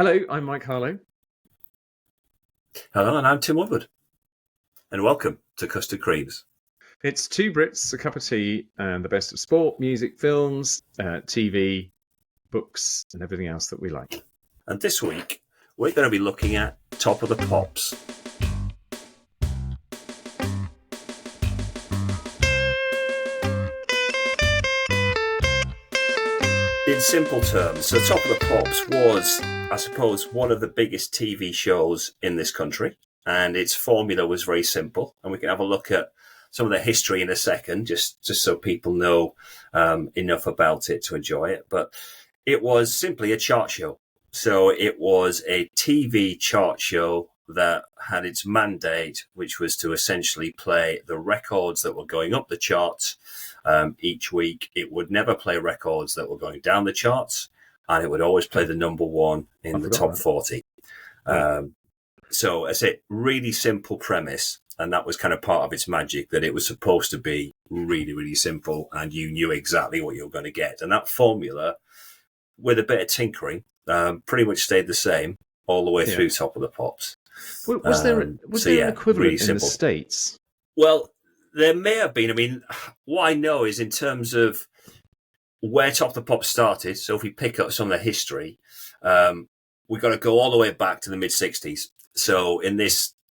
Hello, I'm Mike Harlow. Hello, and I'm Tim Woodward. And welcome to Custard Creams. It's two Brits, a cup of tea, and the best of sport, music, films, TV, books, and everything else that we like. And this week, we're going to be looking at Top of the Pops. In simple terms, so Top of the Pops was, I suppose, one of the biggest TV shows in this country. And its formula was very simple. And we can have a look at some of the history in a second, just so people know enough about it to enjoy it. But it was simply a chart show. So it was a TV chart show that had its mandate, which was to essentially play the records that were going up the charts each week. It would never play records that were going down the charts, and it would always play the number one in the top 40. So I say, really simple premise, and that was kind of part of its magic, that it was supposed to be really, really simple, and you knew exactly what you were going to get. And that formula, with a bit of tinkering, pretty much stayed the same all the way through Top of the Pops. Was there an equivalent really in the States? Well, there may have been. I mean, what I know is in terms of where Top of the Pops started, so if we pick up some of the history, we've got to go all the way back to the mid-60s. So in the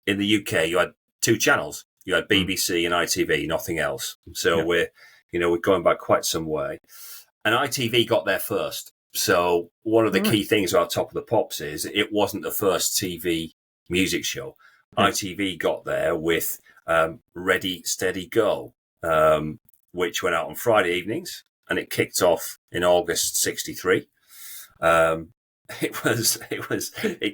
UK, you had two channels. You had BBC and ITV, nothing else. So we're going back quite some way. And ITV got there first. So one of the key things about Top of the Pops is it wasn't the first TV music show. ITV got there with Ready, Steady, Go, which went out on Friday evenings, and it kicked off in August '63. It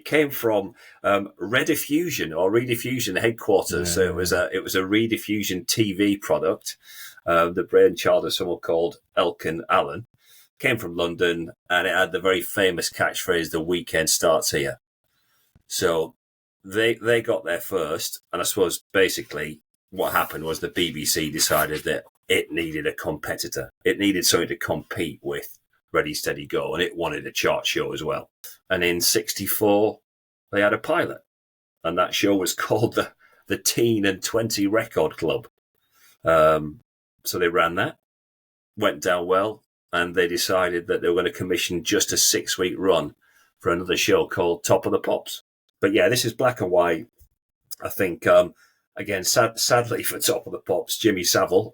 came from Rediffusion or Rediffusion headquarters. So it was a Rediffusion TV product. The brainchild of someone called Elkin Allen. Came from London, and it had the very famous catchphrase, "The weekend starts here." So they got there first, and I suppose basically what happened was the BBC decided that it needed a competitor. It needed something to compete with Ready, Steady, Go, and it wanted a chart show as well. And in '64, they had a pilot, and that show was called the Teen and 20 Record Club. So they ran that, went down well, and they decided that they were going to commission just a 6-week run for another show called Top of the Pops. But yeah, this is black and white. I think, again, sadly for Top of the Pops, Jimmy Savile,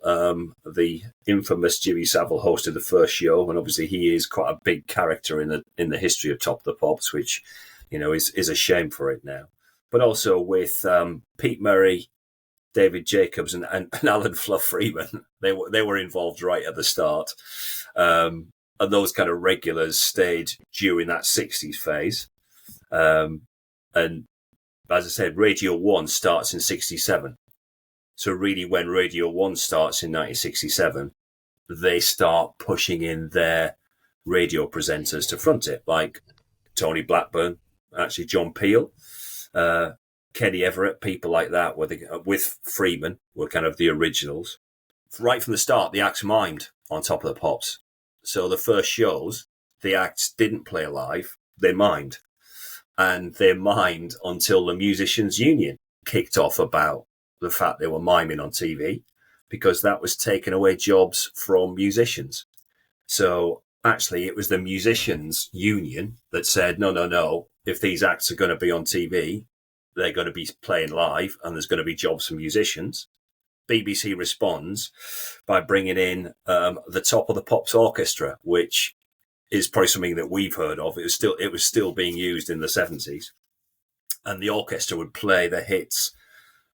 the infamous Jimmy Savile, hosted the first show, and obviously he is quite a big character in the history of Top of the Pops, which is a shame for it now. But also with Pete Murray, David Jacobs, and Alan Fluff Freeman, they were involved right at the start, and those kind of regulars stayed during that '60s phase. And as I said, Radio 1 starts in '67. So really when Radio 1 starts in 1967, they start pushing in their radio presenters to front it, like Tony Blackburn, actually John Peel, Kenny Everett, people like that, with Freeman, were kind of the originals. Right from the start, the acts mimed on Top of the Pops. So the first shows, the acts didn't play live, they mimed. And they mimed until the Musicians Union kicked off about the fact they were miming on TV, because that was taking away jobs from musicians. So actually, it was the Musicians Union that said, no, if these acts are going to be on TV, they're going to be playing live and there's going to be jobs for musicians. BBC responds by bringing in the Top of the Pops Orchestra, which is probably something that we've heard of. It was still being used in the '70s, and the orchestra would play the hits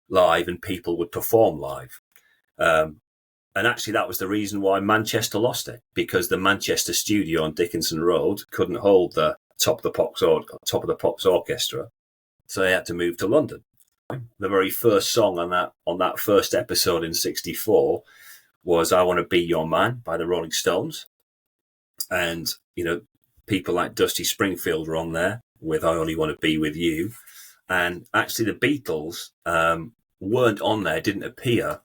live, and people would perform live. And actually, that was the reason why Manchester lost it, because the Manchester studio on Dickinson Road couldn't hold the Top of the Pops Orchestra, so they had to move to London. The very first song on that first episode in '64 was "I Want to Be Your Man" by the Rolling Stones. And, people like Dusty Springfield were on there with "I Only Want to Be With You." And actually the Beatles weren't on there, didn't appear,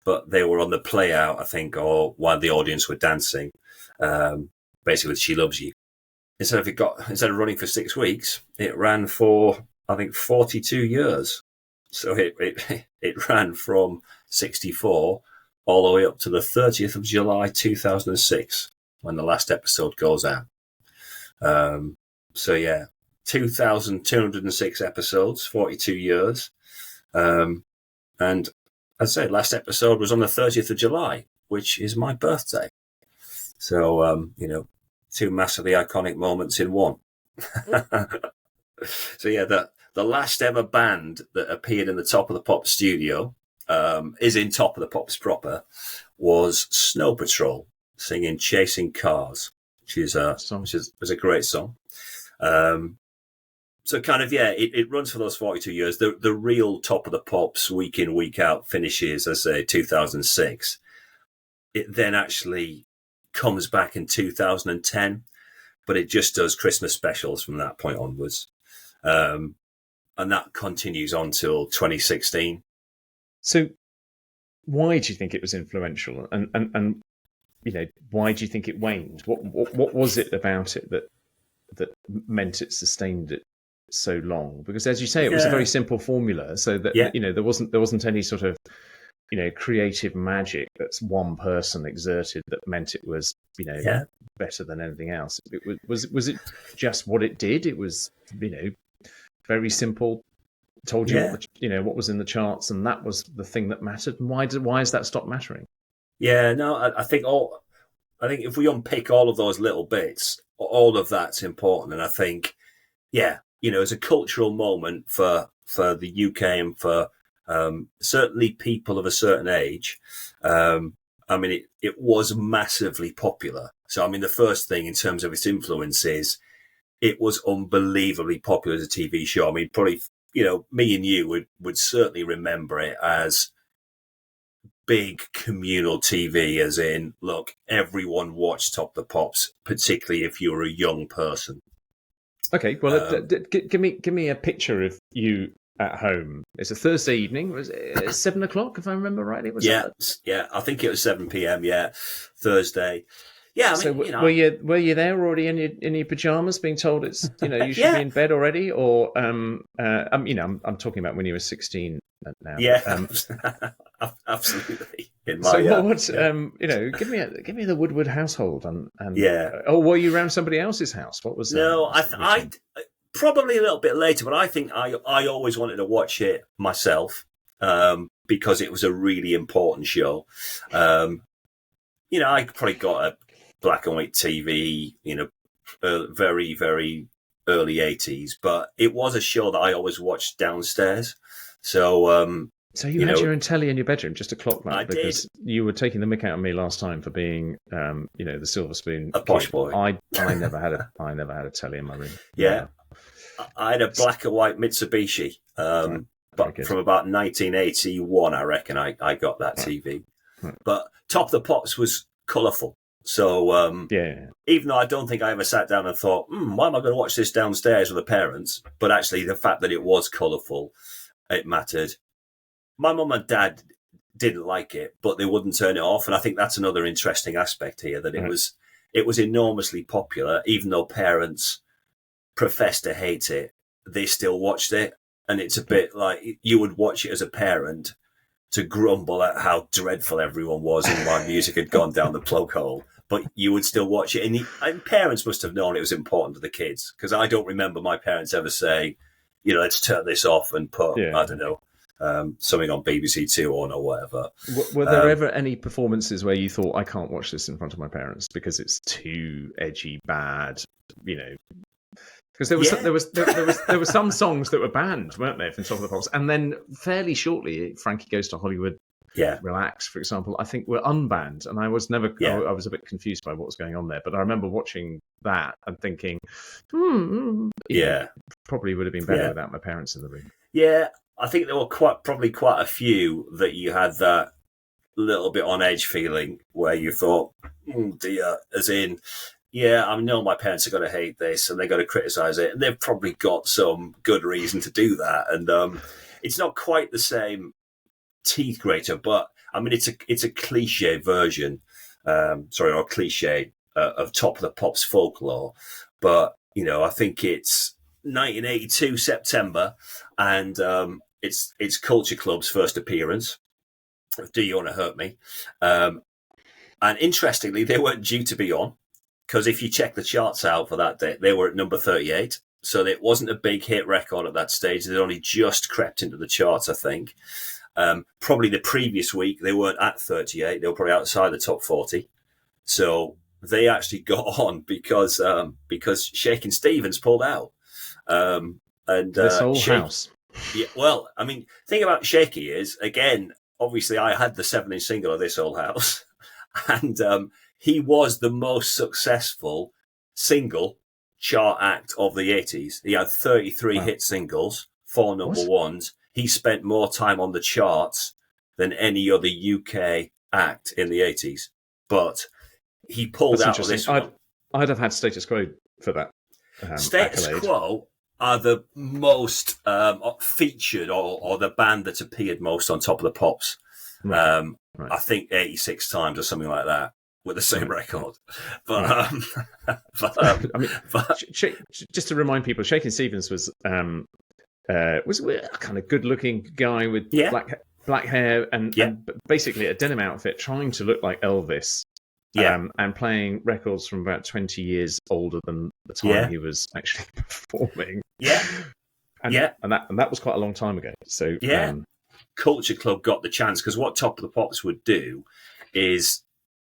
but they were on the play out, I think, or while the audience were dancing, basically with "She Loves You." instead of running for 6 weeks, it ran for, I think, 42 years. So it ran from 64 all the way up to the 30th of July 2006 when the last episode goes out. So yeah, 2,206 episodes, 42 years. And as I say, last episode was on the 30th of July, which is my birthday. So, two massively iconic moments in one. So yeah, the last ever band that appeared in the Top of the Pops studio, is in Top of the Pops proper, was Snow Patrol singing "Chasing Cars," which is a great song. So kind of, it runs for those 42 years. The real Top of the Pops week in, week out finishes, as I say, 2006. It then actually comes back in 2010, but it just does Christmas specials from that point onwards. And that continues on till 2016. So why do you think it was influential? And why do you think it waned? What was it about it that meant it sustained it so long? Because as you say, it was a very simple formula, so that there wasn't any sort of creative magic that's one person exerted that meant it was better than anything else. Was it just what it did? It was very simple, told you what was in the charts, and that was the thing that mattered. And why has that stopped mattering? Yeah, no, I think if we unpick all of those little bits, all of that's important. And I think, it's a cultural moment for the UK and for certainly people of a certain age. It was massively popular. So, the first thing in terms of its influence is it was unbelievably popular as a TV show. Probably, me and you would certainly remember it as big communal TV, as in, look, everyone watched Top of the Pops, particularly if you were a young person. Okay, well, give me a picture of you at home. It's a Thursday evening. Was it 7:00, if I remember rightly? I think it was 7 p.m. Yeah, Thursday. Yeah, were you there already in your pajamas, being told it's you should be in bed already, or I'm talking about when you were 16 now. Yeah, absolutely. Give me the Woodward household and were you around somebody else's house? What was that? No, I probably a little bit later, but I think I always wanted to watch it myself because it was a really important show. I probably got a black and white TV, very, very early 80s, but it was a show that I always watched downstairs. So, so you had your own telly in your bedroom, just a clock that, because you were taking the mick out of me last time for being, the silver spoon, a posh boy. I never had a telly in my room. Yeah, I had a black and white Mitsubishi, but from about 1981, I reckon I got that TV. Right. But Top of the Pops was colourful. So, even though I don't think I ever sat down and thought, why am I going to watch this downstairs with the parents? But actually, the fact that it was colourful, it mattered. My mum and dad didn't like it, but they wouldn't turn it off. And I think that's another interesting aspect here, that it was enormously popular, even though parents professed to hate it, they still watched it. And it's a bit like you would watch it as a parent to grumble at how dreadful everyone was and why music had gone down the plug hole. But you would still watch it. And parents must have known it was important to the kids, because I don't remember my parents ever saying, let's turn this off and put, I don't know, something on BBC Two or whatever. Were there ever any performances where you thought, I can't watch this in front of my parents because it's too edgy, bad, Because there were some songs that were banned, weren't there, from Top of the Pops, and then fairly shortly, Frankie Goes to Hollywood, Relax, for example, I think were unbanned, and I was never, I was a bit confused by what was going on there. But I remember watching that and thinking, probably would have been better without my parents in the room. Yeah, I think there were probably quite a few that you had that little bit on edge feeling where you thought, dear, as in. Yeah, I know my parents are going to hate this and they're going to criticise it, and they've probably got some good reason to do that. And it's not quite the same teeth grater, but it's a cliche version, or cliche of Top of the Pops folklore. But, I think it's 1982 September, and it's Culture Club's first appearance. Do You Want to Hurt Me? And interestingly, they weren't due to be on, because if you check the charts out for that day, they were at number 38. So it wasn't a big hit record at that stage. They'd only just crept into the charts, I think. Probably the previous week, they weren't at 38. They were probably outside the top 40. So they actually got on because Shakin' Stevens pulled out. And this whole house. Yeah, well, I mean, the thing about Shaky is, again, obviously I had the 7-inch single of This Old House, and he was the most successful single chart act of the 80s. He had 33 hit singles, 4 number ones. He spent more time on the charts than any other UK act in the 80s. But he pulled out of this one. I'd have had Status Quo for that. Status accolade. Quo are the most featured or the band that's appeared most on Top of the Pops. Right. I think 86 times or something like that with the same record. But, just to remind people, Shakin' Stevens was a kind of good-looking guy with black hair and basically a denim outfit, trying to look like Elvis. And playing records from about 20 years older than the time he was actually performing. And that was quite a long time ago. So Culture Club got the chance, because what Top of the Pops would do is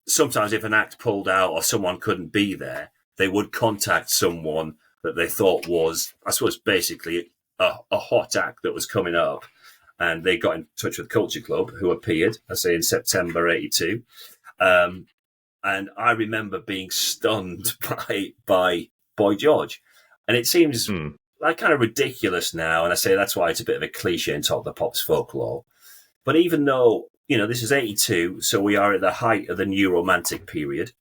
sometimes if an act pulled out or someone couldn't be there, they would contact someone that they thought was, I suppose, basically a hot act that was coming up. And they got in touch with Culture Club, who appeared, I say, in September 82. And I remember being stunned by Boy George. And it seems like kind of ridiculous now. And I say that's why it's a bit of a cliche in Top of the Pops folklore. But even though, this is 82, so we are at the height of the new romantic period.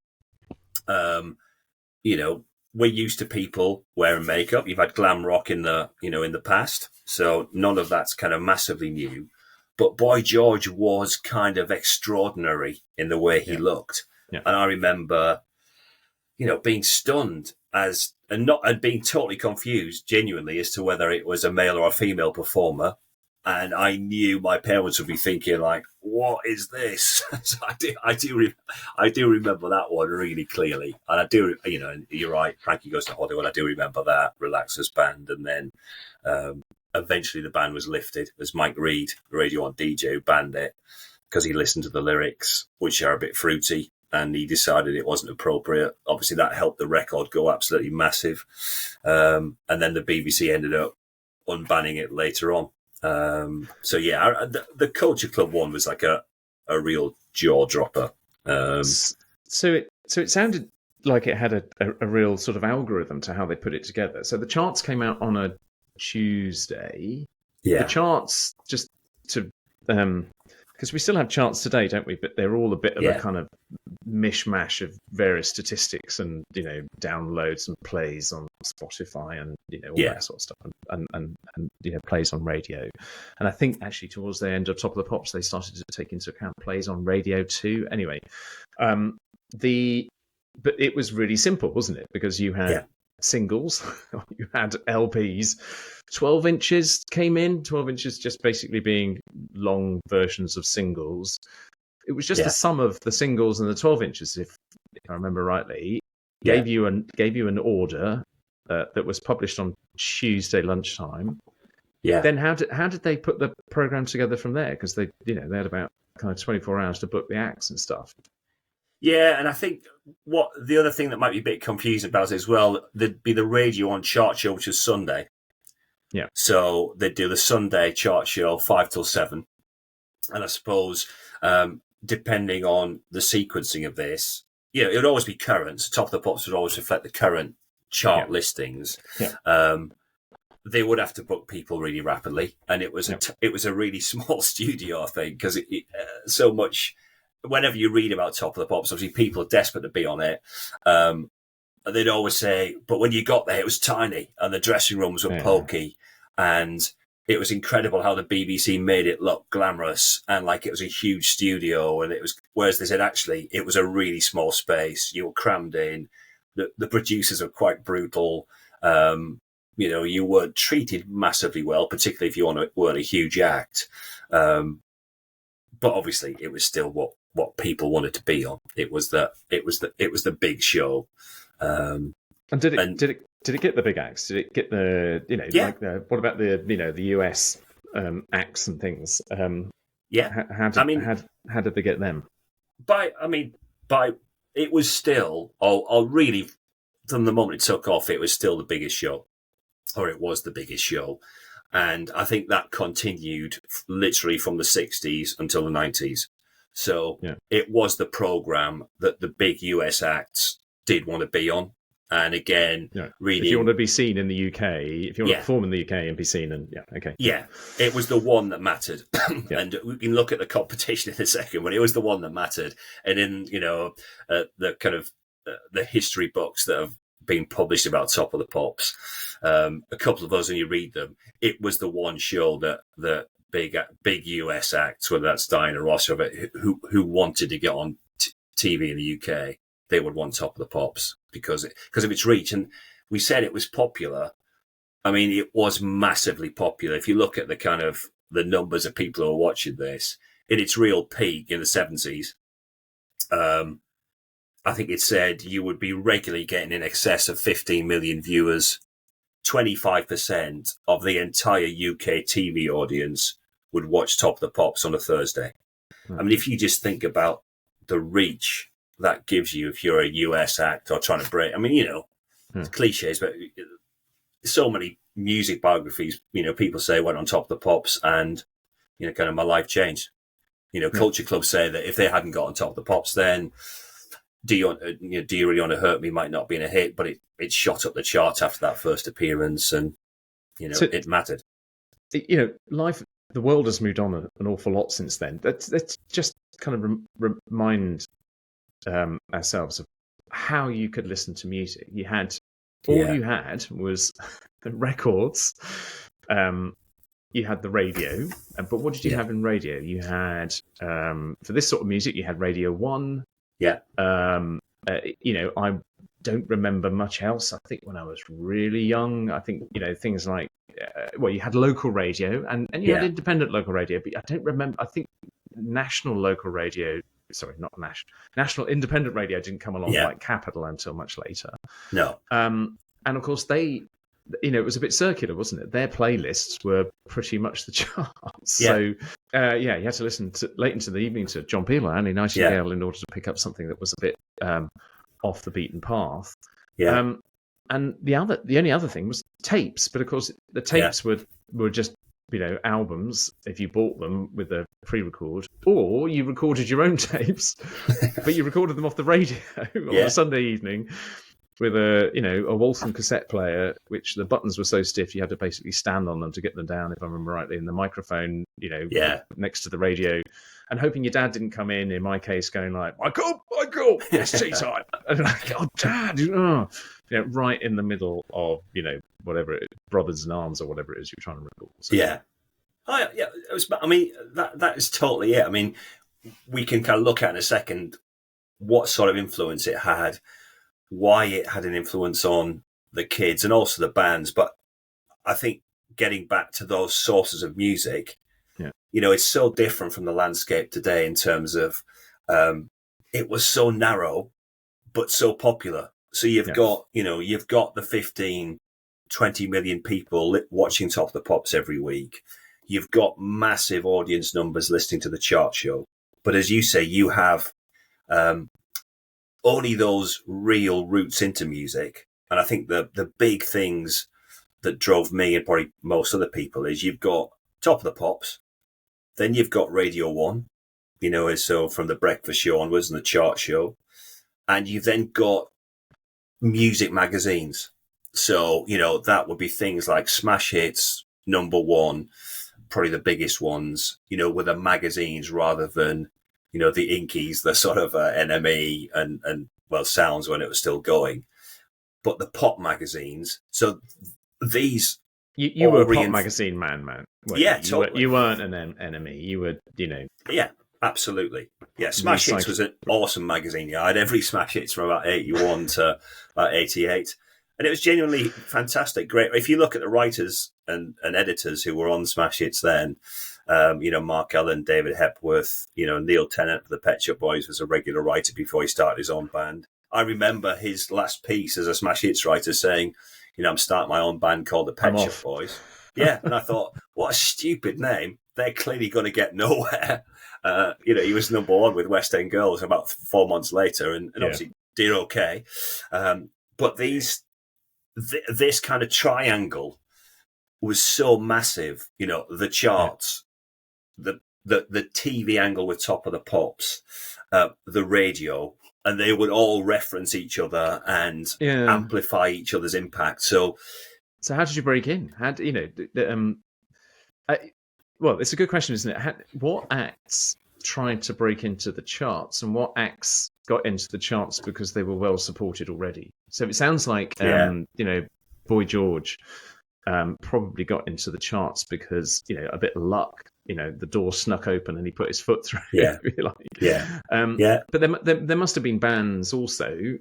We're used to people wearing makeup. You've had glam rock in the past. So none of that's kind of massively new. But Boy George was kind of extraordinary in the way he looked. Yeah. And I remember, being stunned and being totally confused genuinely as to whether it was a male or a female performer. And I knew my parents would be thinking, like, what is this? So I do remember that one really clearly. And I do, and you're right, Frankie Goes to Hollywood. I do remember that Relaxers band. And then eventually the band was lifted as Mike Reed, the Radio 1 DJ, who banned it because he listened to the lyrics, which are a bit fruity. And he decided it wasn't appropriate. Obviously, that helped the record go absolutely massive. And then the BBC ended up unbanning it later on. The Culture Club one was like a real jaw dropper. So it sounded like it had a real sort of algorithm to how they put it together. So the charts came out on a Tuesday. Yeah. The charts, just to because we still have charts today, don't we? But they're all a bit of a kind of mishmash of various statistics and downloads and plays on Spotify and all that sort of stuff and plays on radio. And I think actually towards the end of Top of the Pops, they started to take into account plays on radio too. Anyway, but it was really simple, wasn't it? Because you had singles, you had LPs. 12 inches came in. 12 inches just basically being long versions of singles. It was just the sum of the singles and the 12 inches, if I remember rightly. Gave you an order that was published on Tuesday lunchtime. Yeah. Then how did they put the program together from there? Because they had about kind of 24 hours to book the acts and stuff. Yeah, and I think what the other thing that might be a bit confusing about it as well, there'd be the Radio 1 chart show, which was Sunday. Yeah. So they'd do the Sunday chart show 5 till 7. And I suppose, depending on the sequencing of this, it would always be current. So Top of the Pops would always reflect the current chart listings. Yeah. They would have to book people really rapidly. And it was a really small studio, I think, because so much. Whenever you read about Top of the Pops, obviously people are desperate to be on it. They'd always say, but when you got there, it was tiny and the dressing rooms were pokey. And it was incredible how the BBC made it look glamorous and like it was a huge studio. And whereas they said, actually, it was a really small space. You were crammed in. the producers were quite brutal. You weren't treated massively well, particularly if you weren't a huge act. But obviously, it was still what people wanted to be on. It was the big show. And did it get the big acts? Did it get the what about the US acts and things? How did they get them? It was still, really, from the moment it took off, it was still the biggest show, or it was the biggest show. And I think that continued literally from the 60s until the 90s. So It was the program that the big US acts did want to be on. And again, if you want to be seen in the UK, if you want to perform in the UK and be seen, it was the one that mattered. And we can look at the competition in a second, but it was the one that mattered. And in the kind of the history books that have been published about Top of the Pops, a couple of us, and you read them, it was the one show that the big US acts, whether that's Diana Ross or who wanted to get on TV in the UK, they would want Top of the Pops because of its reach. And we said it was popular. I mean, it was massively popular. If you look at the kind of the numbers of people who are watching this, in its real peak in the 70s, I think it said you would be regularly getting in excess of 15 million viewers. 25% of the entire UK TV audience would watch Top of the Pops on a Thursday. I mean, if you just think about the reach that gives you if you're a US act or trying to break. I mean, it's cliches, but so many music biographies, people say went on Top of the Pops and, kind of my life changed. Culture clubs say that if they hadn't got on Top of the Pops, then Do You Really Want to Hurt Me might not be a hit, but it shot up the charts after that first appearance, and, it mattered. The world has moved on an awful lot since then. Let's just kind of remind ourselves of how you could listen to music. You had you had was the records. You had the radio, but what did you have in radio? You had for this sort of music, you had Radio 1. Yeah. I don't remember much else. I think when I was really young, I think things like you had local radio and you had independent local radio, but I don't remember. I think national local radio. Sorry, not national. National independent radio didn't come along like Capital until much later. No. And of course it was a bit circular, wasn't it? Their playlists were pretty much the charts. Yeah. So, you had to listen late into the evening to John Peel or Annie Nightingale in order to pick up something that was a bit off the beaten path. Yeah. And the only other thing was tapes, but of course the tapes were just albums if you bought them with a pre-record, or you recorded your own tapes, but you recorded them off the radio on a Sunday evening with a Walton cassette player, which the buttons were so stiff you had to basically stand on them to get them down, if I remember rightly, and the microphone, next to the radio, and hoping your dad didn't come in my case, going like, Michael, it's tea time. And like, oh, Dad, right in the middle of, whatever it is, Brothers in Arms or whatever it is you're trying to record. So, that is totally it. I mean, we can kind of look at in a second what sort of influence it had, why it had an influence on the kids and also the bands. But I think getting back to those sources of music, it's so different from the landscape today in terms of it was so narrow, but so popular. So you've got the 15, 20 million people watching Top of the Pops every week. You've got massive audience numbers listening to the chart show. But as you say, you have only those real roots into music. And I think the big things that drove me and probably most other people is you've got Top of the Pops, then you've got Radio 1, so from the breakfast show onwards and the chart show. And you've then got music magazines. So, that would be things like Smash Hits, Number One, probably the biggest ones, were the magazines rather than, the Inkies, the sort of NME and Sounds when it was still going. But the pop magazines, so these... You were a pop magazine man. Totally. You weren't an enemy. You were, Yeah, Absolutely. Yeah, Smash Hits was an awesome magazine. Yeah, I had every Smash Hits from about 81 to about 88. And it was genuinely fantastic. Great. If you look at the writers and editors who were on Smash Hits then, Mark Allen, David Hepworth, Neil Tennant of the Pet Shop Boys was a regular writer before he started his own band. I remember his last piece as a Smash Hits writer saying, I'm starting my own band called the Pet Shop Boys. Yeah, and I thought, what a stupid name. They're clearly going to get nowhere. He was number one with West End Girls about 4 months later, and obviously did okay. But this kind of triangle was so massive. The charts, the TV angle with Top of the Pops, the radio, and they would all reference each other and amplify each other's impact. So how did you break in? Well, it's a good question, isn't it? What acts tried to break into the charts, and what acts got into the charts because they were well supported already? So it sounds like, Boy George probably got into the charts because, a bit of luck. The door snuck open and he put his foot through. Yeah, if you like. Yeah. But there must have been bands also.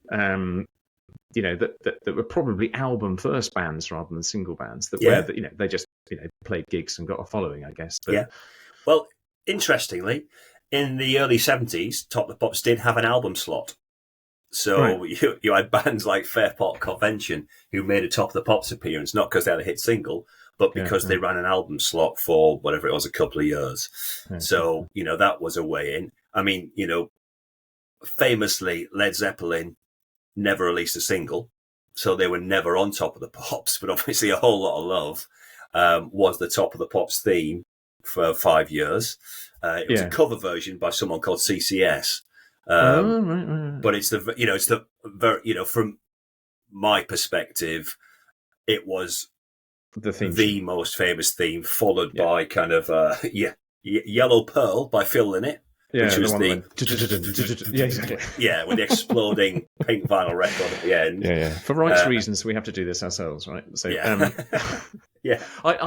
That were probably album first bands rather than single bands where they just played gigs and got a following, I guess. But, well, interestingly, in the early 70s, Top of the Pops did have an album slot. So you had bands like Fairport Convention who made a Top of the Pops appearance, not because they had a hit single, but because they ran an album slot for whatever it was, a couple of years. So, that was a way in. I mean, famously, Led Zeppelin never released a single, so they were never on Top of the Pops, but obviously A Whole Lot of Love was the Top of the Pops theme for 5 years. It was a cover version by someone called CCS. But it's from my perspective, it was the most famous theme, followed by kind of Yellow Pearl by Phil Lynott. Which was exactly. With the exploding pink vinyl record at the end. For rights reasons, we have to do this ourselves, right? So, I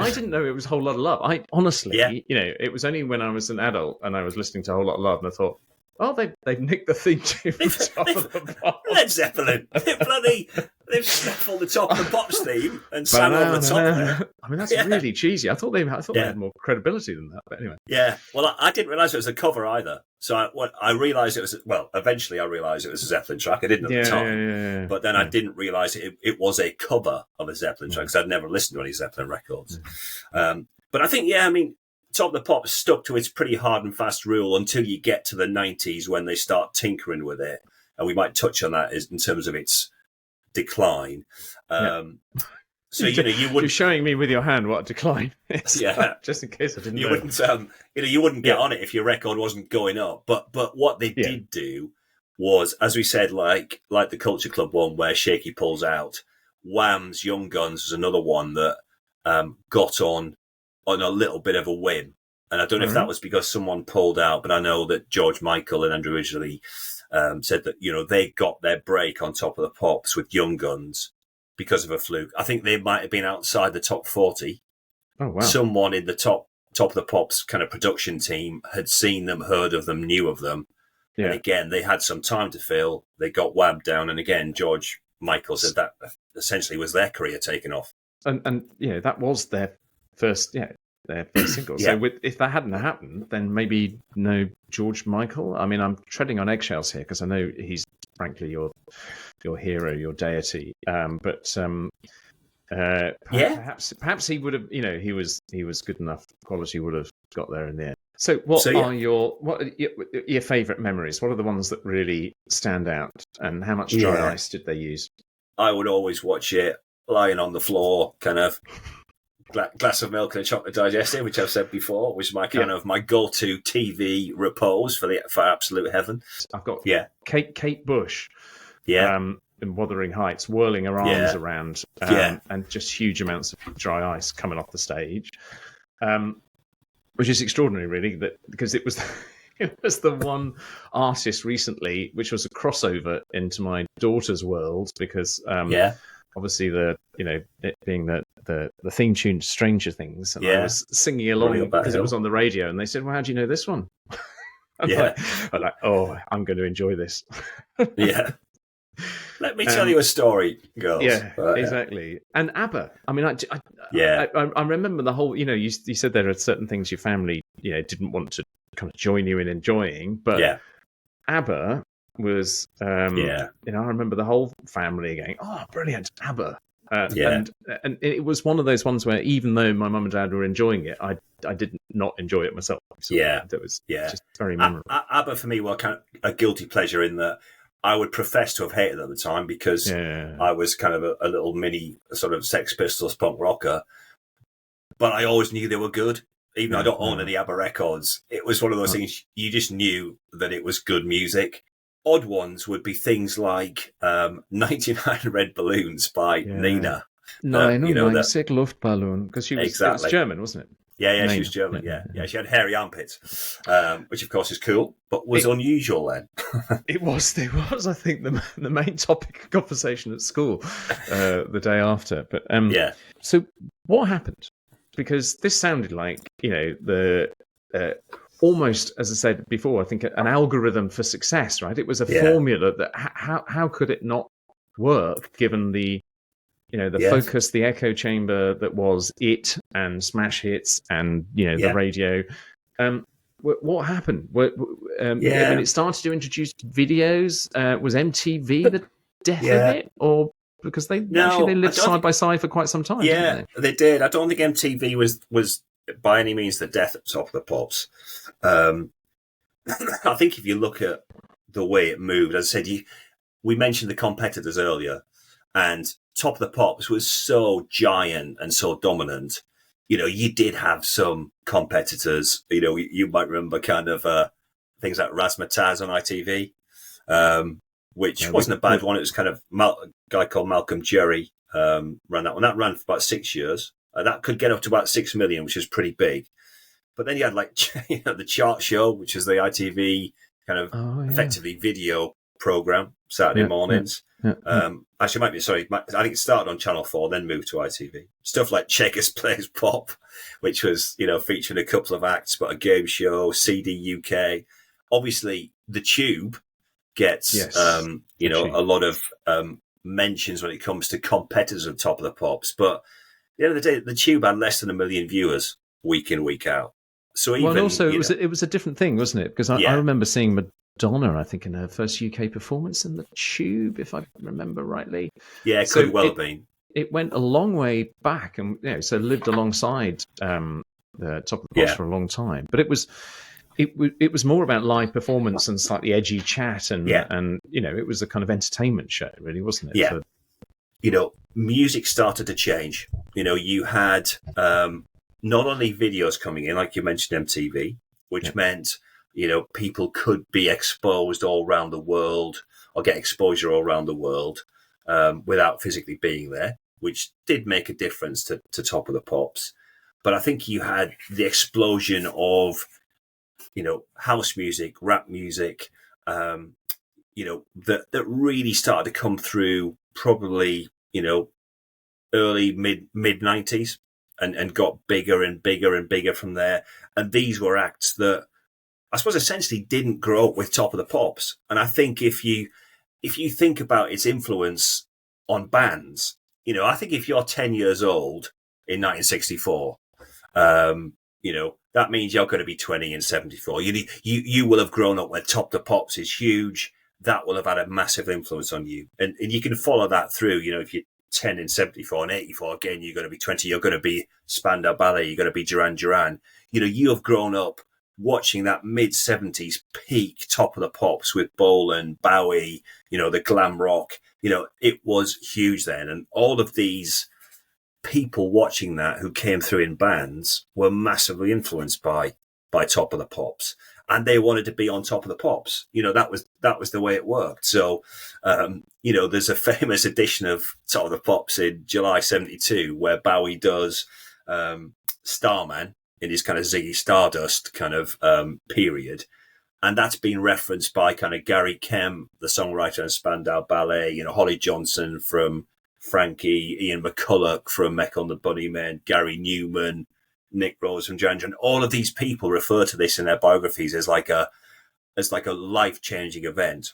didn't know it was a Whole Lot of Love. I honestly, it was only when I was an adult and I was listening to A Whole Lot of Love, and I thought, they've nicked the theme tune from Top of the Pops. Led Zeppelin. They've snaffled the Top of the Pops theme and sang over the top of it. I mean, that's really cheesy. I thought they had more credibility than that. But anyway. Yeah. Well, I didn't realise it was a cover either. So I realised it was. Well, eventually I realised it was a Zeppelin track. I didn't at the time, but then I didn't realise it was a cover of a Zeppelin track because I'd never listened to any Zeppelin records. But I think, Top of the Pops stuck to its pretty hard and fast rule until you get to the 90s when they start tinkering with it. And we might touch on that in terms of its decline. So, you wouldn't... You're showing me with your hand what a decline is. Just in case I didn't know. You wouldn't get on it if your record wasn't going up. But what they did do was, as we said, like the Culture Club one where Shaky pulls out, Wham's Young Guns was another one that got on a little bit of a whim. And I don't know if that was because someone pulled out, but I know that George Michael and Andrew Ridgeley said that, they got their break on Top of the Pops with Young Guns because of a fluke. I think they might have been outside the top 40. Oh, wow. Someone in the top of the Pops kind of production team had seen them, heard of them, knew of them. Yeah. And again, they had some time to fill. They got Wham down. And again, George Michael said that essentially was their career taken off. And that was their first single. So if that hadn't happened, then maybe no George Michael. I mean, I'm treading on eggshells here because I know he's frankly your hero, your deity. Perhaps he would have. He was good enough. Quality would have got there in the end. So what are your favourite memories? What are the ones that really stand out? And how much dry ice did they use? I would always watch it lying on the floor, kind of. Glass of milk and a chocolate digestive, which I've said before, was my kind of my go-to TV repose for absolute heaven. I've got Kate Bush, in Wuthering Heights, whirling her arms around, and just huge amounts of dry ice coming off the stage, which is extraordinary, really, because it was the one artist recently which was a crossover into my daughter's world because. Obviously, it being the theme tune to Stranger Things, and I was singing along because it was on the radio, and they said, "Well, how do you know this one?" Yeah. I'm like, oh, I'm going to enjoy this. Yeah. Let me tell you a story, girls. Yeah, exactly. And ABBA. I mean, Yeah. I remember the whole. You said there are certain things your family, didn't want to kind of join you in enjoying, but Yeah. ABBA was, Yeah. I remember the whole family going, "Oh, brilliant, ABBA!" Yeah. And it was one of those ones where even though my mum and dad were enjoying it, I did not enjoy it myself. So Yeah. that was Yeah. just very memorable. ABBA for me were kind of a guilty pleasure in that I would profess to have hated it at the time because Yeah. I was kind of a little mini sort of Sex Pistols punk rocker, but I always knew they were good. Even though I don't own any ABBA records, it was one of those things you just knew that it was good music. Odd ones would be things like 99 Red Balloons by Nina. 99 Luftballon, because it was German, wasn't it? Yeah, Nina. she was German. Yeah, she had hairy armpits, which of course is cool, but was unusual then. It was. I think the main topic of conversation at school the day after. But So what happened? Because this sounded like the almost, as I said before, I think an algorithm for success. Right? It was a formula that how could it not work given the focus, the echo chamber that was it, and smash hits, and the radio. What happened? When it started to introduce videos, was MTV the death of it, or because they lived side by side for quite some time? Yeah, didn't they did. I don't think MTV was by any means the death at Top of the Pops. I think if you look at the way it moved, as I said, we mentioned the competitors earlier, and Top of the Pops was so giant and so dominant. You did have some competitors. You might remember kind of things like Razzmatazz on ITV, which wasn't a bad one. It was kind of a guy called Malcolm Jerry ran that one. That ran for about 6 years. That could get up to about 6 million, which is pretty big. But then you had the Chart Show, which is the ITV kind of effectively video program Saturday mornings. Actually, I think it started on Channel 4, then moved to ITV. Stuff like Checkers Plays Pop, which was, featuring a couple of acts, but a game show, CD UK. Obviously, The Tube gets, a lot of mentions when it comes to competitors of Top of the Pops. But at the end of the day, The Tube had less than 1 million viewers week in, week out. So even, it was a different thing, wasn't it? Because I remember seeing Madonna, I think, in her first UK performance in The Tube, if I remember rightly. Yeah, it could well have been. It went a long way back, and so lived alongside the Top of the Pops for a long time. But it was more about live performance and slightly edgy chat, and it was a kind of entertainment show, really, wasn't it? Yeah. Music started to change. You had not only videos coming in, like you mentioned, MTV, which meant people could be exposed all around the world or get exposure all around the world without physically being there, which did make a difference to Top of the Pops. But I think you had the explosion of, house music, rap music, that really started to come through probably, early, mid 90s and got bigger and bigger and bigger from there. And these were acts that I suppose essentially didn't grow up with Top of the Pops. And I think if you think about its influence on bands, I think if you're 10 years old in 1964, that means you're going to be 20 in 74. You will have grown up where Top of the Pops is huge. That will have had a massive influence on you. And you can follow that through, if you're 10 in 74 and 84, again, you're going to be 20, you're going to be Spandau Ballet, you're going to be Duran Duran. You have grown up watching that mid-70s peak Top of the Pops with Bolan, Bowie, the glam rock. It was huge then. And all of these people watching that who came through in bands were massively influenced by Top of the Pops. And they wanted to be on Top of the Pops. That was the way it worked. So, there's a famous edition of Top of the Pops in July 72 where Bowie does Starman in his kind of Ziggy Stardust kind of period. And that's been referenced by kind of Gary Kemp, the songwriter in Spandau Ballet, Holly Johnson from Frankie, Ian McCulloch from Mecca and the Bunnymen, Gary Newman, Nick Rose from Duran Duran. All of these people refer to this in their biographies as like a as like a life-changing event.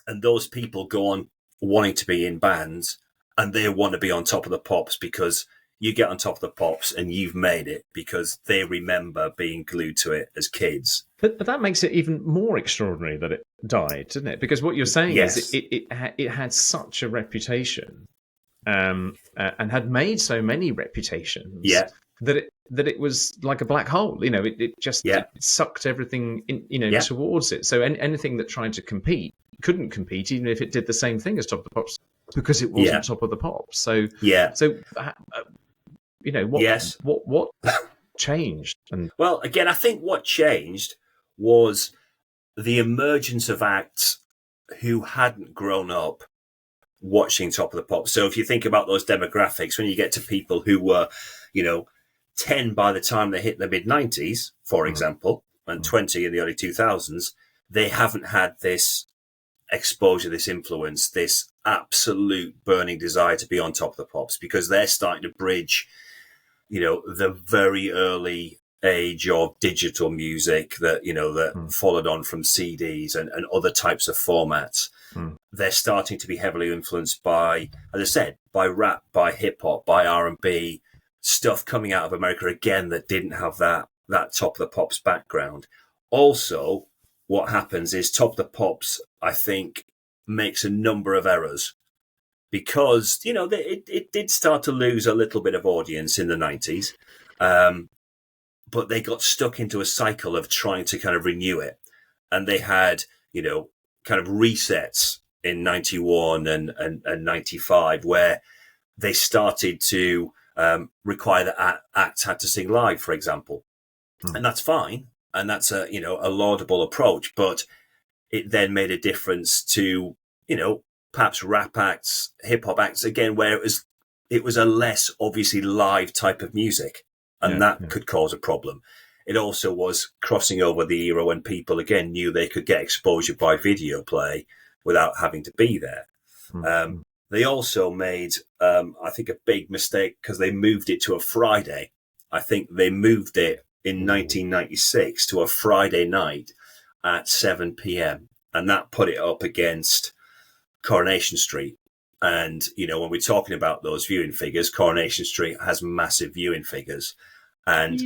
And those people go on wanting to be in bands, and they want to be on Top of the Pops because you get on Top of the Pops and you've made it because they remember being glued to it as kids. But that makes it even more extraordinary that it died, doesn't it? Because what you're saying is it had such a reputation, and had made so many reputations, that it was like a black hole. It just it sucked everything in, towards it. So anything that tried to compete couldn't compete, even if it did the same thing as Top of the Pops, because it wasn't Top of the Pops. So what changed? And well, again, I think what changed was the emergence of acts who hadn't grown up watching Top of the Pops. So if you think about those demographics, when you get to people who were, 10 by the time they hit the mid-90s, for example, and 20 in the early 2000s, they haven't had this exposure, this influence, this absolute burning desire to be on Top of the Pops, because they're starting to bridge, the very early age of digital music that followed on from CDs and other types of formats. They're starting to be heavily influenced by, as I said, by rap, by hip hop, by R&B, stuff coming out of America again that didn't have that Top of the Pops background. Also, what happens is Top of the Pops, I think, makes a number of errors because, it did start to lose a little bit of audience in the 90s. But they got stuck into a cycle of trying to kind of renew it. And they had, kind of resets in 91 and 95 where they started to require that acts had to sing live, for example. And that's fine. And that's a laudable approach. But it then made a difference to, perhaps rap acts, hip hop acts, again, where it was a less obviously live type of music. And that could cause a problem. It also was crossing over the era when people, again, knew they could get exposure by video play without having to be there. They also made, I think, a big mistake because they moved it to a Friday. I think they moved it in 1996 to a Friday night at 7 p.m. And that put it up against Coronation Street. And, when we're talking about those viewing figures, Coronation Street has massive viewing figures. And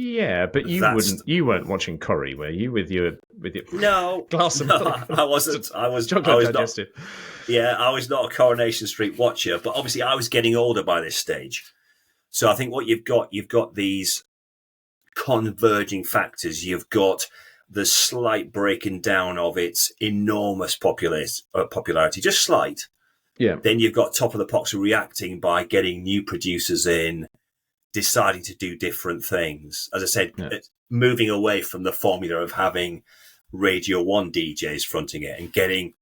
but you weren't watching Corrie, were you, with your glass of milk? I wasn't. I was digestive. Not. I was not a Coronation Street watcher, but obviously I was getting older by this stage. So I think what you've got these converging factors. You've got the slight breaking down of its enormous popularity, just slight. Yeah. Then you've got Top of the Pops reacting by getting new producers in, deciding to do different things. As I said, moving away from the formula of having Radio 1 DJs fronting it and getting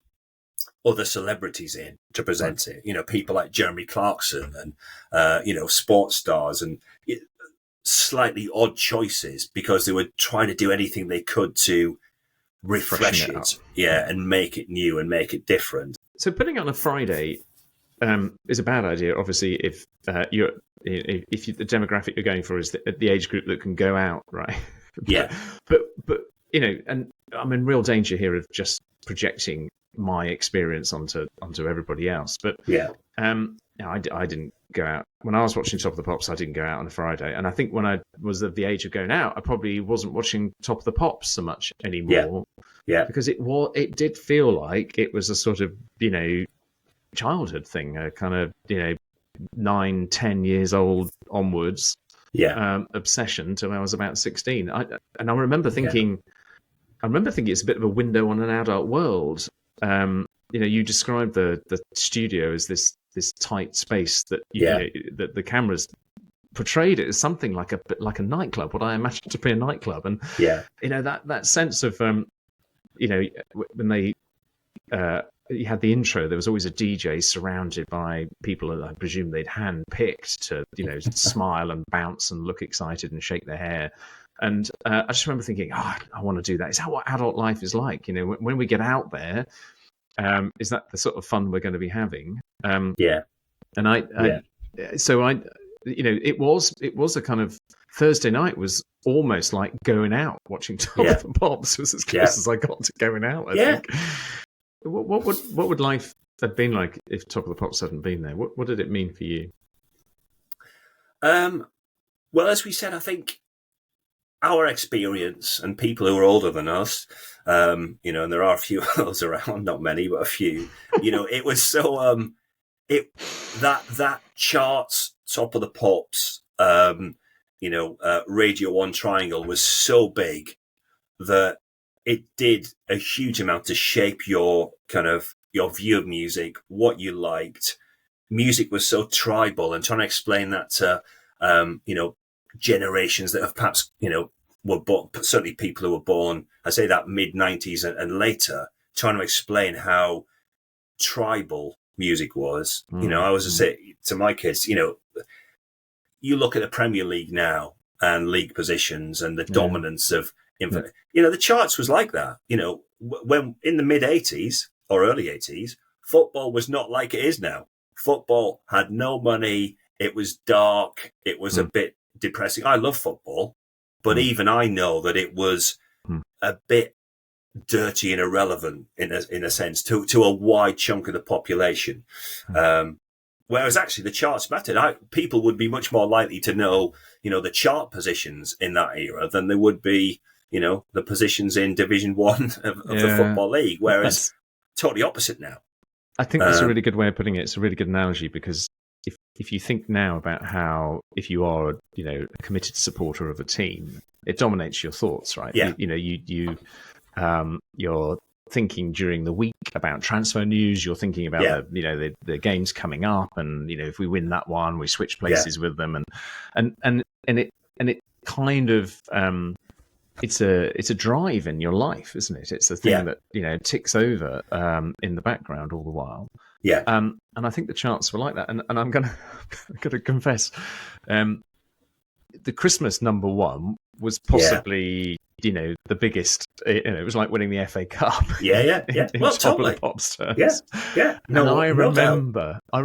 other celebrities in to present it. People like Jeremy Clarkson and, sports stars, and slightly odd choices because they were trying to do anything they could to refresh it. And make it new and make it different. So putting on a Friday is a bad idea, obviously, if the demographic you're going for is the age group that can go out, right? But and I'm in real danger here of just projecting my experience onto everybody else. But I didn't go out when I was watching Top of the Pops. I didn't go out on a Friday, and I think when I was of the age of going out, I probably wasn't watching Top of the Pops so much anymore. Because it did feel like it was a sort of childhood thing, a kind of 9-10 years old onwards obsession till I was about 16. I remember thinking it's a bit of a window on an adult world. You described the studio as this tight space that that the cameras portrayed it as something like a nightclub, what I imagined to be a nightclub. And that sense of when they you had the intro, there was always a DJ surrounded by people that I presume they'd hand-picked to, smile and bounce and look excited and shake their hair. And I just remember thinking, I want to do that. Is that what adult life is like? When we get out there, is that the sort of fun we're going to be having? And it was a kind of Thursday night was almost like going out. Watching Top of the Pops was as close as I got to going out. I think. What would life have been like if Top of the Pops hadn't been there? What did it mean for you? Well, as we said, I think our experience and people who are older than us, and there are a few of those around, not many, but a few. It was so that charts Top of the Pops, Radio 1 Triangle was so big that it did a huge amount to shape your view of music, what you liked. Music was so tribal, and trying to explain that to, generations that have perhaps, were born, certainly people who were born, I say that mid-90s and later, trying to explain how tribal music was. I was to say to my kids, you look at the Premier League now and league positions and the dominance of, the charts was like that. When in the mid-80s or early 80s, football was not like it is now. Football had no money. It was dark. It was a bit depressing. I love football, but even I know that it was a bit dirty and irrelevant in a sense to a wide chunk of the population. Whereas actually the charts mattered. People would be much more likely to know, the chart positions in that era than they would be, the positions in Division 1 of the Football League. Whereas totally opposite now. I think that's a really good way of putting it. It's a really good analogy because if you think now about how if you are a committed supporter of a team, it dominates your thoughts, right? Yeah. You're thinking during the week about transfer news. You're thinking about the games coming up, and if we win that one, we switch places with them, and it kind of it's a drive in your life, isn't it? It's the thing that ticks over in the background all the while. Yeah. And I think the charts were like that. And I'm gonna confess, the Christmas number one was possibly the biggest. It was like winning the FA Cup. Yeah. In Well, Top totally. of the Pops terms. Yeah. No, and I remember. I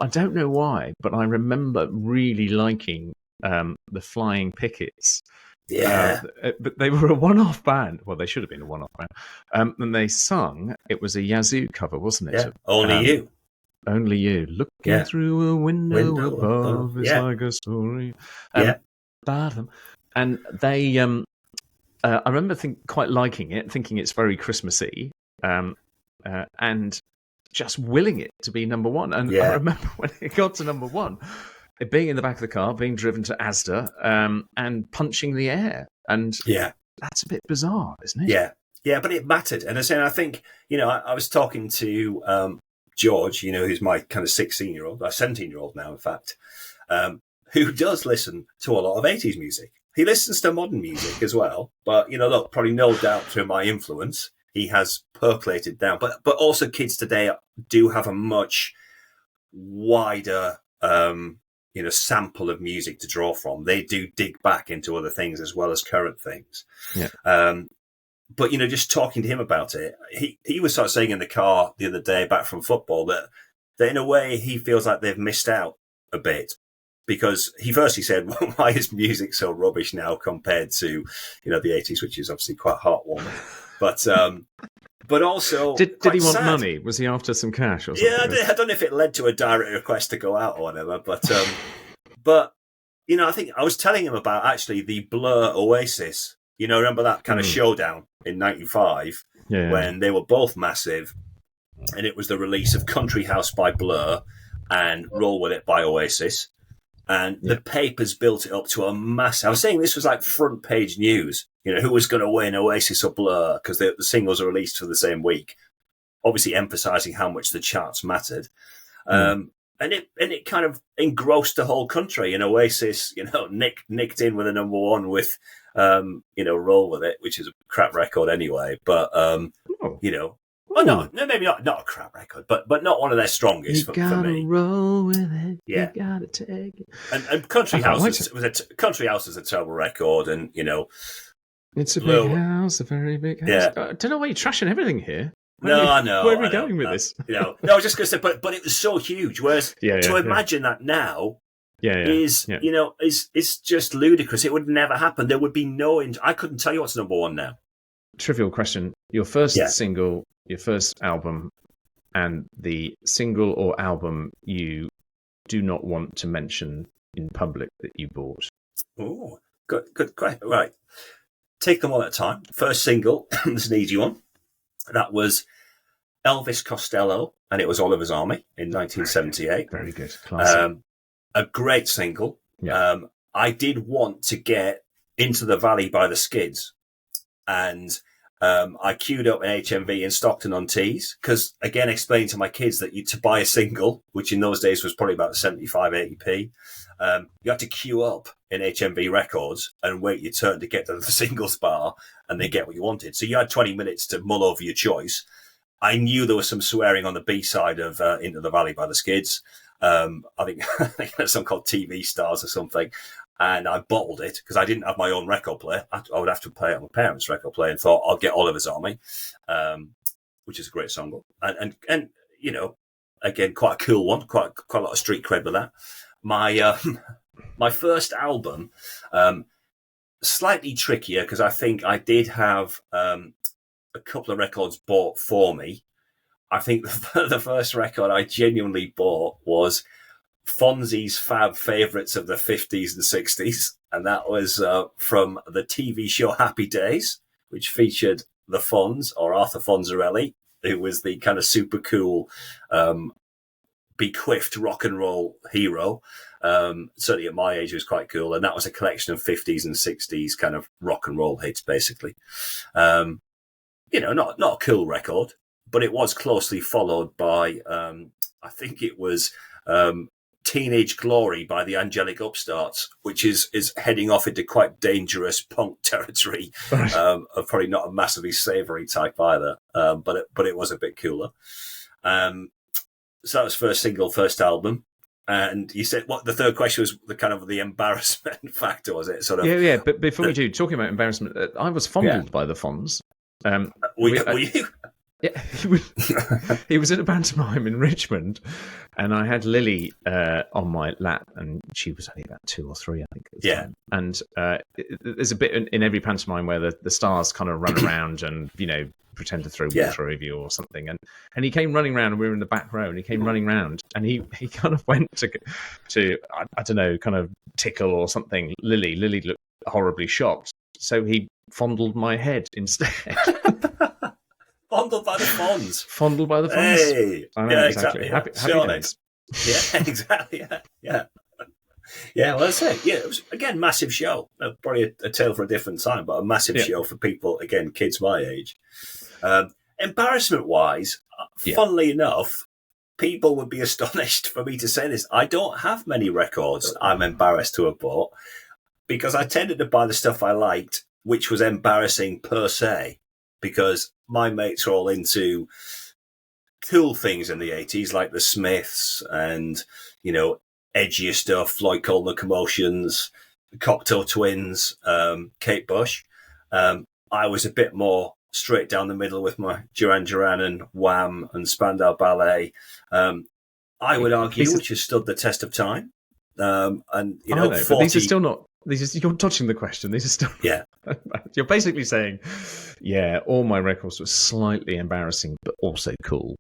don't know why, but I remember really liking the Flying Pickets. Yeah. But they were a one-off band. Well, they should have been a one-off band. And they sung, it was a Yazoo cover, wasn't it? Yeah. Only You. Only You. Looking through a window above is like a story. About them. And they, I remember quite liking it, thinking it's very Christmassy, and just willing it to be number one. And I remember when it got to number one, it being in the back of the car, being driven to Asda, and punching the air. And that's a bit bizarre, isn't it? Yeah, but it mattered. And I think, I was talking to George, who's my kind of 16-year-old, 17-year-old now, in fact, who does listen to a lot of 80s music. He listens to modern music as well. But, look, probably no doubt through my influence, he has percolated down. But also kids today do have a much wider sample of music to draw from. They do dig back into other things as well as current things. Yeah. But, just talking to him about it, he was sort of saying in the car the other day back from football that in a way he feels like they've missed out a bit, because he firstly said, well, why is music so rubbish now compared to, the 80s, which is obviously quite heartwarming. But also, did he want sad. Money? Was he after some cash or something? Yeah, I don't know if it led to a direct request to go out or whatever, but I think I was telling him about actually the Blur Oasis. Remember that kind of showdown in '95 when they were both massive, and it was the release of Country House by Blur and Roll With It by Oasis, and the papers built it up to a massive. I was saying this was like front page news. Who was going to win, Oasis or Blur, because the singles are released for the same week, obviously emphasising how much the charts mattered. And it kind of engrossed the whole country. And Oasis, nicked in with a number one with, Roll With It, which is a crap record anyway. But, no, maybe not a crap record, but not one of their strongest for me. Roll with it. Yeah. You gotta take it. And Country House Country House is a terrible record, and it's a big house, a very big house. Yeah. I don't know why you're trashing everything here. I know. Where are we going with this? No, I was just going to say, but it was so huge. Whereas to imagine that now, is is just ludicrous. It would never happen. There would be no. I couldn't tell you what's number one now. Trivial question: your first single, your first album, and the single or album you do not want to mention in public that you bought. Oh, good, great. Right, take them one at a time. First single, this is an easy one. That was Elvis Costello, and it was Oliver's Army in 1978. Very good, classic. A great single. Yeah. I did want to get Into the Valley by the Skids, and I queued up an HMV in Stockton-on-Tees because, again, explaining to my kids that to buy a single, which in those days was probably about 75, 80p, you had to queue up in HMV Records and wait your turn to get to the singles bar and then get what you wanted. So you had 20 minutes to mull over your choice. I knew there was some swearing on the B-side of Into the Valley by the Skids. I think there's something called TV Stars or something. And I bottled it because I didn't have my own record player. I would have to play it on my parents' record player and thought I'll get Oliver's Army, which is a great song. And again, quite a cool one, quite a lot of street cred with that. My first album, slightly trickier because I think I did have a couple of records bought for me. I think the first record I genuinely bought was Fonzie's Fab Favourites of the 50s and 60s. And that was from the TV show Happy Days, which featured the Fonz, or Arthur Fonzarelli, who was the kind of super cool, bequiffed rock and roll hero. Certainly at my age, it was quite cool. And that was a collection of 50s and 60s kind of rock and roll hits, basically. Not a cool record, but it was closely followed by, I think it was Teenage Glory by the Angelic Upstarts, which is heading off into quite dangerous punk territory, of probably not a massively savoury type either, but it was a bit cooler. So that was first single, first album. And you said what the third question was, the kind of the embarrassment factor, was it? Sort of. Yeah. But before we do, talking about embarrassment, I was fondled by the Fonz. Were you? Yeah, he was in a pantomime in Richmond, and I had Lily on my lap, and she was only about 2 or 3, I think. At the time. And there's a bit in every pantomime where the stars kind of run around and pretend to throw water over you or something. And he came running around, and we were in the back row, and he came running round, and he kind of went to I don't know, kind of tickle or something. Lily looked horribly shocked, so he fondled my head instead. Fondled by the Fonz. Fondled by the Fonz. Hey. I know, exactly. Happy days. Yeah, exactly. Yeah. Yeah, well, that's it. Yeah, it was, again, massive show. Probably a tale for a different time, but a massive show for people, again, kids my age. Embarrassment-wise, funnily enough, people would be astonished for me to say this. I don't have many records I'm embarrassed to have bought because I tended to buy the stuff I liked, which was embarrassing per se, because my mates are all into cool things in the 80s, like the Smiths and, edgier stuff, Floyd Coleman Commotions, the Cocteau Twins, Kate Bush. I was a bit more straight down the middle with my Duran Duran and Wham and Spandau Ballet. I would argue, which has stood the test of time. And but these are still not. You're touching the question. These are still. Yeah. You're basically saying, all my records were slightly embarrassing, but also cool.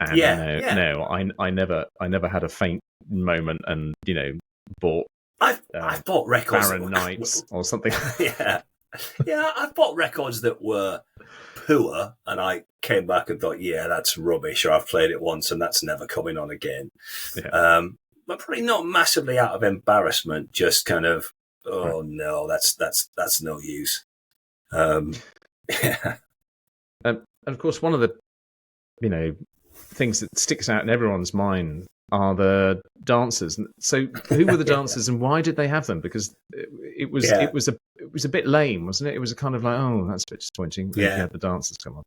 And I never had a faint moment and bought. I've bought records. Barren Nights or something. I've bought records that were poor, and I came back and thought, that's rubbish, or I've played it once and that's never coming on again. Yeah. But probably not massively out of embarrassment, just kind of. Oh no, that's no use. And of course, one of the things that sticks out in everyone's mind are the dancers. So, who were the dancers, and why did they have them? Because it was a bit lame, wasn't it? It was a kind of like, oh, that's a bit disappointing. Yeah, you had the dancers come on.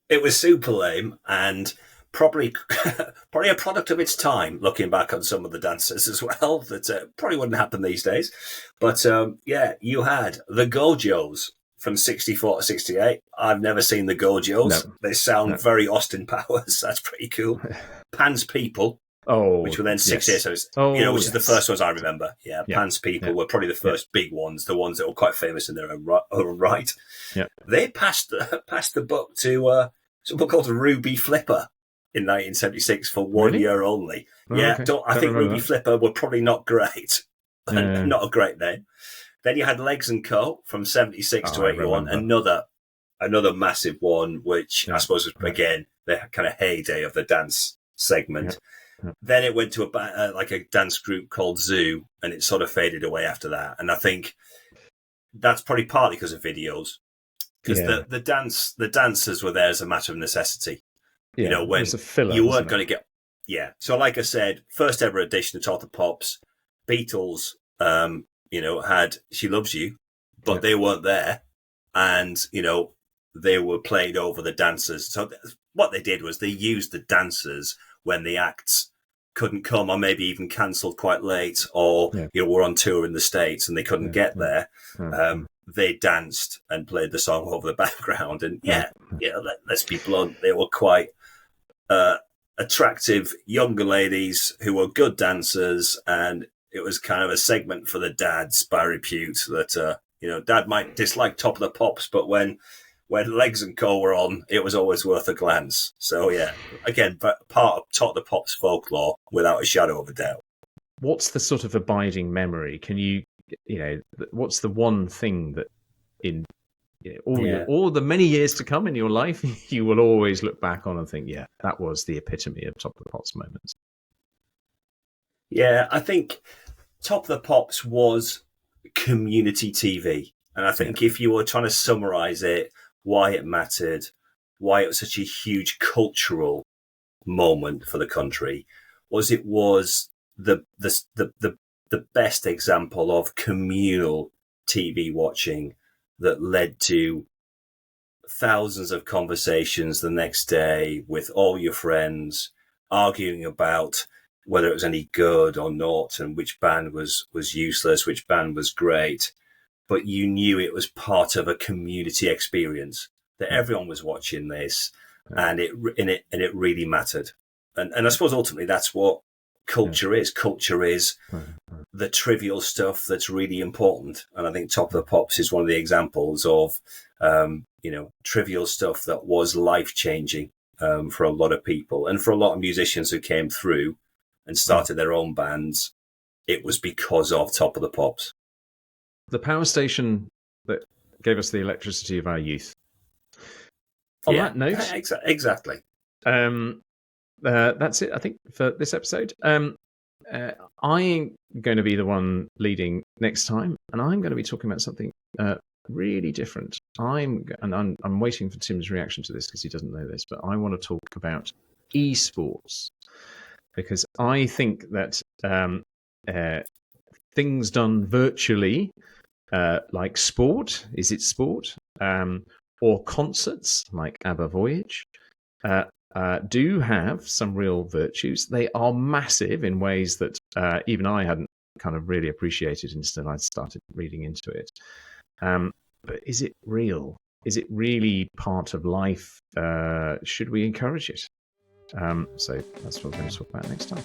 It was super lame, and probably a product of its time, looking back on some of the dances as well, that probably wouldn't happen these days. But you had the Gojos from 64 to 68. I've never seen the Gojos. No. They sound very Austin Powers. That's pretty cool. Pan's People, Oh, which were then 6 yes. years. So it's, which is the yes. first ones I remember. Yeah, Yeah. Pants People Yeah. were probably the first big ones, the ones that were quite famous in their own right. Yeah. They passed the buck to someone called Ruby Flipper in 1976 for 1 Really? year only. Oh, Yeah, okay. I think remember Ruby that. Flipper were probably not great. Yeah. Not a great name. Then you had Legs and Co. from 76 to I 81, remember. another massive one, which I suppose was, again, the kind of heyday of the dance segment. Yeah. Then it went to a dance group called Zoo, and it sort of faded away after that. And I think that's probably partly because of videos, because the dancers were there as a matter of necessity. Yeah, When it was a filler, you weren't going to get, So like I said, first ever edition of Top of the Pops, Beatles, had She Loves You, but they weren't there, and they were playing over the dancers. So what they did was they used the dancers when the acts couldn't come, or maybe even cancelled quite late, or were on tour in the States and they couldn't get there. They danced and played the song over the background, and let's be blunt, they were quite attractive younger ladies who were good dancers, and it was kind of a segment for the dads by repute that dad might dislike Top of the Pops, but when Legs and Co were on, it was always worth a glance. So again, part of Top of the Pops folklore without a shadow of a doubt. What's the sort of abiding memory? Can you what's the one thing that in all the many years to come in your life you will always look back on and think, that was the epitome of Top of the Pops moments? Yeah, I think Top of the Pops was community TV. And I think if you were trying to summarize it, why it mattered, why it was such a huge cultural moment for the country, was the best example of communal TV watching that led to thousands of conversations the next day with all your friends, arguing about whether it was any good or not, and which band was useless, which band was great. But you knew it was part of a community experience, that everyone was watching this, and it really mattered. And I suppose ultimately that's what culture is. Culture is the trivial stuff that's really important. And I think Top of the Pops is one of the examples of, trivial stuff that was life-changing for a lot of people. And for a lot of musicians who came through and started their own bands, it was because of Top of the Pops. The power station that gave us the electricity of our youth. On that note, exactly. That's it, I think, for this episode. I'm going to be the one leading next time, and I'm going to be talking about something really different. I'm waiting for Tim's reaction to this because he doesn't know this, but I want to talk about esports, because I think that things done virtually, like sport, is it sport? Or concerts like ABBA Voyage, do have some real virtues. They are massive in ways that even I hadn't kind of really appreciated until I started reading into it. But is it real? Is it really part of life? Should we encourage it? So that's what we're going to talk about next time.